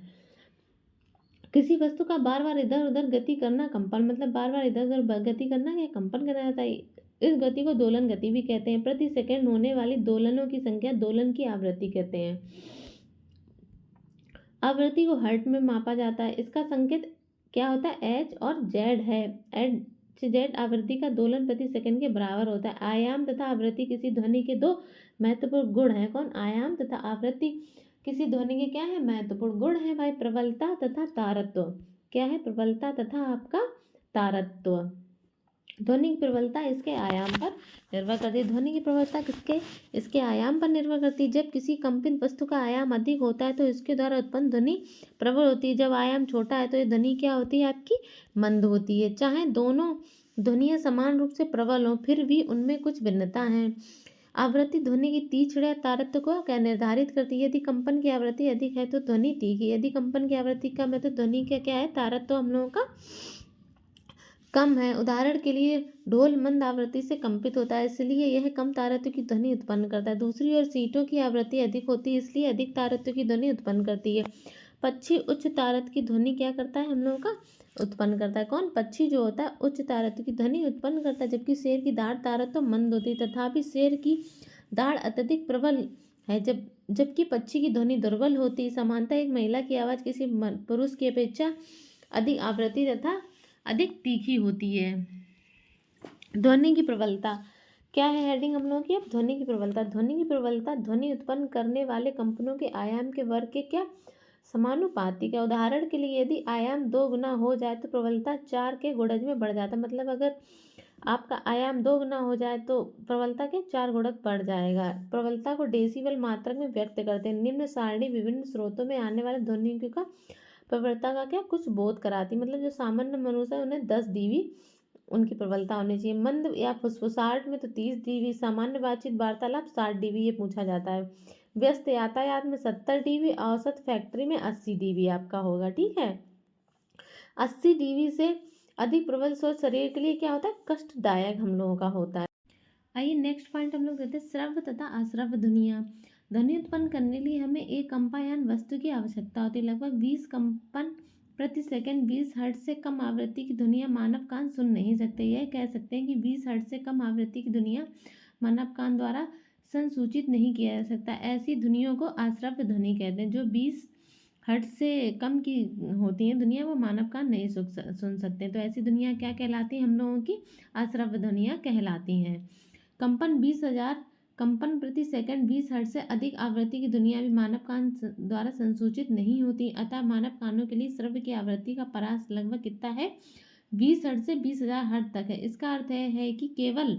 किसी वस्तु का बार बार इधर उधर गति करना कंपन, मतलब बार बार इधर उधर गति करना या कंपन करा जाता है। इस गति को दोलन गति भी कहते हैं। प्रति सेकंड होने वाली दोलनों की संख्या दोलन की आवृत्ति कहते हैं। आवृत्ति को हर्ट्ज में मापा जाता है। इसका संकेत क्या होता है, एच और जेड है। एच जेड आवृत्ति का दोलन प्रति सेकंड के बराबर होता है। आयाम तथा आवृत्ति किसी ध्वनि के दो महत्वपूर्ण गुण हैं। कौन, आयाम तथा आवृत्ति किसी ध्वनि के क्या है, महत्वपूर्ण गुण है भाई। प्रबलता तथा तारत्व, क्या है, प्रबलता तथा आपका तारत्व। ध्वनि की प्रबलता इसके आयाम पर निर्भर करती है। ध्वनि की प्रबलता किसके, इसके आयाम पर निर्भर करती है। जब किसी कंपित वस्तु का आयाम अधिक होता है तो इसके द्वारा उत्पन्न ध्वनि प्रबल होती है। जब आयाम छोटा है तो ये ध्वनि क्या होती है, आपकी मंद होती है। चाहे दोनों ध्वनियाँ समान रूप से प्रबल हों, फिर भी उनमें कुछ भिन्नता है। आवृत्ति ध्वनि की तीक्ष्ण या तारत्व को क्या निर्धारित करती है। यदि कंपन की आवृत्ति अधिक है तो ध्वनि तीखी, यदि कंपन की आवृत्ति कम है तो ध्वनि का क्या है, तारत्व हम लोगों का कम है। उदाहरण के लिए ढोल मंद आवृत्ति से कंपित होता है, इसलिए यह कम तारत्व की ध्वनि उत्पन्न करता है। दूसरी ओर सीटों की आवृत्ति अधिक होती है, इसलिए अधिक तारत्व की ध्वनि उत्पन्न करती है। पक्षी उच्च तारत्व की ध्वनि क्या करता है, हम लोगों का उत्पन्न करता है। कौन, पक्षी जो होता है उच्च तारत्व की ध्वनि उत्पन्न करता है, जबकि शेर की दाढ़ तारत्व मंद होती है। तथापि शेर की दाढ़ अत्यधिक प्रबल है, जबकि पक्षी की ध्वनि दुर्बल होती है। समानतः एक महिला की आवाज़ किसी पुरुष की अपेक्षा अधिक आवृत्ति तथा अधिक तीखी होती है। ध्वनि की प्रबलता क्या है, हेडिंग हम लोगों की अब ध्वनि की प्रबलता। ध्वनि की प्रबलता ध्वनि उत्पन्न करने वाले कंपनों के आयाम के वर्ग के क्या समानुपातिक है। उदाहरण के लिए यदि आयाम 2 गुना हो जाए तो प्रबलता 4 के गुणज में बढ़ जाता है। मतलब अगर आपका आयाम 2 गुना हो जाए तो प्रबलता के 4 गुणक बढ़ जाएगा। प्रबलता को डेसिबल मात्रक में व्यक्त करते हैं। निम्न सारणी विभिन्न स्रोतों में आने वाले ध्वनियों का प्रबलता का क्या कुछ बोध कराती, मतलब जो सामान्य मनुष्य है उन्हें 10 dB उनकी प्रबलता होनी चाहिए। मंद या फुसफुसाहट में तो 30 dB, सामान्य बातचीत वार्तालाप 60 dB ये पूछा जाता है। व्यस्त यातायात में 70 dB, औसत फैक्ट्री में 80 dB आपका होगा, ठीक है। 80 dB से अधिक प्रबल स्वर शरीर के लिए क्या होता है, कष्टदायक हम लोगों का होता है। आइए नेक्स्ट पॉइंट हम लोग देते हैं श्रव्य तथा अश्रव्य ध्वनियाँ। ध्वनि उत्पन्न करने के लिए हमें एक कंपायन वस्तु की आवश्यकता होती है। लगभग 20 कंपन प्रति सेकंड 20 हर्ट्ज से कम आवृत्ति की ध्वनियाँ मानव कान सुन नहीं सकते। यह कह सकते हैं कि 20 हर्ट्ज से कम आवृत्ति की ध्वनियाँ मानव कान द्वारा संसूचित नहीं किया जा सकता। ऐसी ध्वनियों को अश्रव्य ध्वनि कहते हैं। जो 20 हर्ट्ज से कम की होती हैं ध्वनियाँ, वो मानव कान नहीं सुन सकते। तो ऐसी ध्वनियाँ क्या कहलाती हैं, हम लोगों की अश्रव्य ध्वनियाँ कहलाती हैं। कंपन 20,000 कंपन प्रति सेकंड 20 हर्ट्ज से अधिक आवृत्ति की ध्वनियाँ भी मानव कान द्वारा संसूचित नहीं होती। अतः मानव कानों के लिए श्रव्य की आवृत्ति का परास लगभग कितना है, 20 हर्ट्ज से 20,000 हर्ट्ज तक है। इसका अर्थ है कि केवल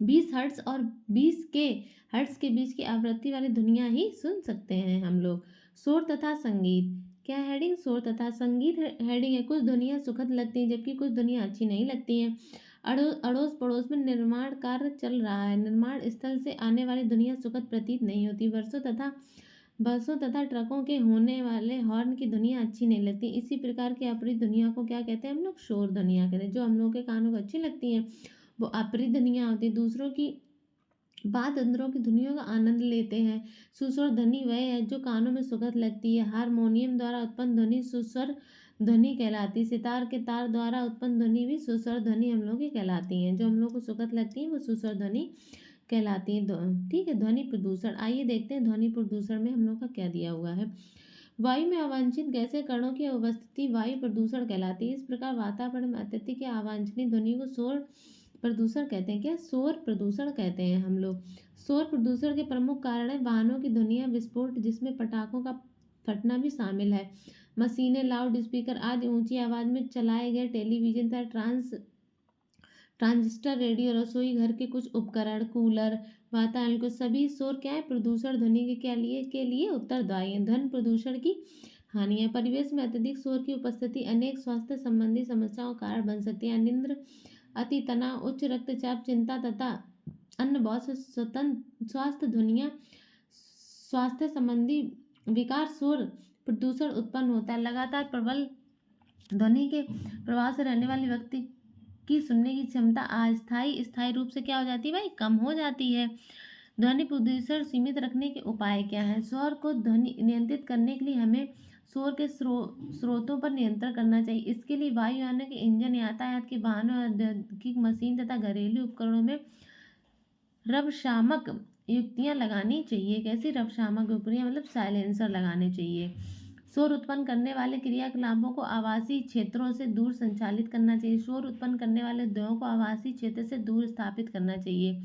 20 हर्ट्ज और 20 के हर्ट्ज के बीच की आवृत्ति वाली ध्वनियाँ ही सुन सकते हैं हम लोग। शोर तथा संगीत, क्या हेडिंग, शोर तथा संगीत हेडिंग है। कुछ ध्वनियाँ सुखद लगती हैं जबकि कुछ ध्वनियाँ अच्छी नहीं लगती हैं। अड़ोस पड़ोस में निर्माण कार्य चल रहा है। निर्माण स्थल से आने वाली ध्वनियाँ सुखद प्रतीत नहीं होती। बसों तथा ट्रकों के होने वाले हॉर्न की ध्वनियाँ अच्छी नहीं लगती। इसी प्रकार की अपरित ध्वनियों को क्या कहते हैं हम लोग, शोर ध्वनियाँ कहते हैं। जो हम लोग के कानों को अच्छी लगती हैं वो अपरित ध्वनियाँ होती है। दूसरों की बात अंदरों की ध्वनियों का आनंद लेते हैं। सुस्वर ध्वनि वह है जो कानों में सुखद लगती है। हारमोनियम द्वारा उत्पन्न ध्वनि सुस्वर ध्वनि कहलाती है। सितार के तार द्वारा उत्पन्न ध्वनि भी सुस्वर ध्वनि हम लोग की कहलाती हैं। जो हम लोग को सुखद लगती है वो सुस्वर ध्वनि कहलाती है, ठीक है। ध्वनि प्रदूषण, आइए देखते हैं ध्वनि प्रदूषण में हम लोग का क्या दिया हुआ है। वायु में अवांछित गैसीय कणों की उपस्थिति वायु प्रदूषण कहलाती है। इस प्रकार वातावरण में अत्यधिक या अवांछनीय ध्वनि को शोर प्रदूषण कहते हैं। क्या, शोर प्रदूषण कहते हैं हम लोग। शोर प्रदूषण के प्रमुख कारण है वाहनों की ध्वनियाँ, विस्फोट जिसमें पटाखों का फटना भी शामिल है, मशीनें, लाउड स्पीकर आदि, ऊंची आवाज में चलाए गए टेलीविजन तथा ट्रांजिस्टर, रेडियो, रसोई घर के कुछ उपकरण, कूलर, वातावरण को सभी शोर क्या है, प्रदूषण ध्वनि के लिए उत्तरदायी है। ध्वनि प्रदूषण की हानियां, परिवेश में अत्यधिक शोर की उपस्थिति अनेक स्वास्थ्य संबंधी समस्याओं का कारण बन सकती है। अनिद्रा, अति तनाव, उच्च रक्तचाप, चिंता तथा अन्य बहुत से स्वतंत्र स्वास्थ्य ध्वनियाँ स्वास्थ्य संबंधी विकार शोर प्रदूषण उत्पन्न होता है। लगातार प्रबल ध्वनि के प्रभाव से रहने वाले व्यक्ति की सुनने की क्षमता अस्थायी स्थायी रूप से क्या हो जाती है भाई, कम हो जाती है। ध्वनि प्रदूषण सीमित रखने के उपाय क्या हैं? शोर को ध्वनि नियंत्रित करने के लिए हमें शोर के स्रोतों पर नियंत्रण करना चाहिए। इसके लिए वायुयानों के इंजन, यातायात के वाहनों, औद्योगिक मशीन तथा घरेलू उपकरणों में रवशामक युक्तियां लगानी चाहिए। कैसी रवशामक युक्तियां? मतलब साइलेंसर लगाने चाहिए। शोर उत्पन्न करने वाले क्रियाकलापों को आवासीय क्षेत्रों से दूर संचालित करना चाहिए। शोर उत्पन्न करने वाले उद्योगों को आवासीय क्षेत्र से दूर स्थापित करना चाहिए।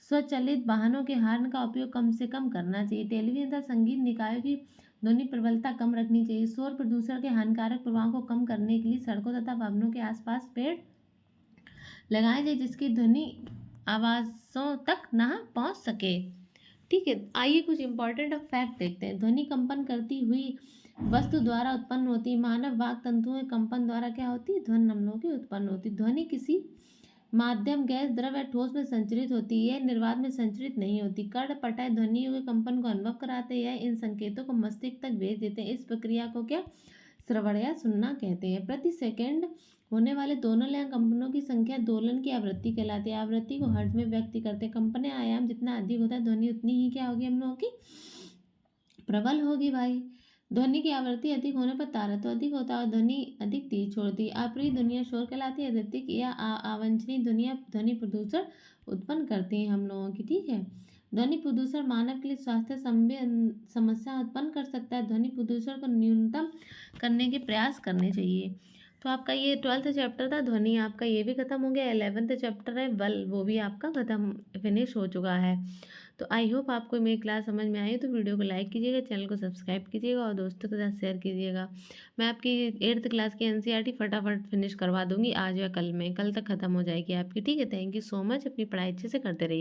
स्वचालित वाहनों के हॉर्न का उपयोग कम से कम करना चाहिए। टेलीविजन तथा संगीत निकायों की ध्वनि प्रबलता कम रखनी चाहिए। शोर प्रदूषण के हानिकारक प्रभाव को कम करने के लिए सड़कों तथा भवनों के आसपास पेड़ लगाए जाए जिसकी ध्वनि आवाज़ों तक ना पहुंच सके। ठीक है, आइए कुछ इंपॉर्टेंट फैक्ट देखते हैं। ध्वनि कंपन करती हुई वस्तु द्वारा उत्पन्न होती है। मानव वाक तंतुओं के कंपन द्वारा क्या होती है? ध्वनि नमनों की उत्पन्न होती है। ध्वनि किसी माध्यम, गैस, द्रव या ठोस में संचरित होती है, निर्वात में संचरित नहीं होती। कर्ण पटय ध्वनियों के कंपन को अनुभव कराते हैं, इन संकेतों को मस्तिष्क तक भेज देते हैं। इस प्रक्रिया को क्या श्रवण या सुनना कहते हैं। प्रति सेकंड होने वाले दोनों या कंपनों की संख्या दोलन की आवृत्ति कहलाती है। आवृत्ति को हर्ट्ज में व्यक्त करते हैं। कंपन आयाम जितना अधिक होता है ध्वनि उतनी ही क्या होगी हम लोगों की? प्रबल होगी भाई। ध्वनि की आवृत्ति अधिक होने पर तारत्व अधिक होता है और ध्वनि अधिक तेज छोड़ती है। अप्रिय ध्वनियाँ शोर कहलाती है। अत्यधिक या अवांछनीय ध्वनियाँ ध्वनि प्रदूषण उत्पन्न करती हैं हम लोगों की। ठीक है, ध्वनि प्रदूषण मानव के लिए स्वास्थ्य समस्या उत्पन्न कर सकता है। ध्वनि प्रदूषण को न्यूनतम करने के प्रयास करने चाहिए। तो आपका ये 12th चैप्टर था ध्वनि, आपका ये भी खत्म हो गया। 11th चैप्टर है बल, वो भी आपका खत्म फिनिश हो चुका है। तो आई होप आपको मेरी क्लास समझ में आई हो। तो वीडियो को लाइक कीजिएगा, चैनल को सब्सक्राइब कीजिएगा और दोस्तों के साथ शेयर कीजिएगा। मैं आपकी 8th क्लास की एनसीईआरटी फटाफट फिनिश करवा दूंगी आज या कल में, कल तक ख़त्म हो जाएगी आपकी। ठीक है, थैंक यू सो मच। अपनी पढ़ाई अच्छे से करते रहिए।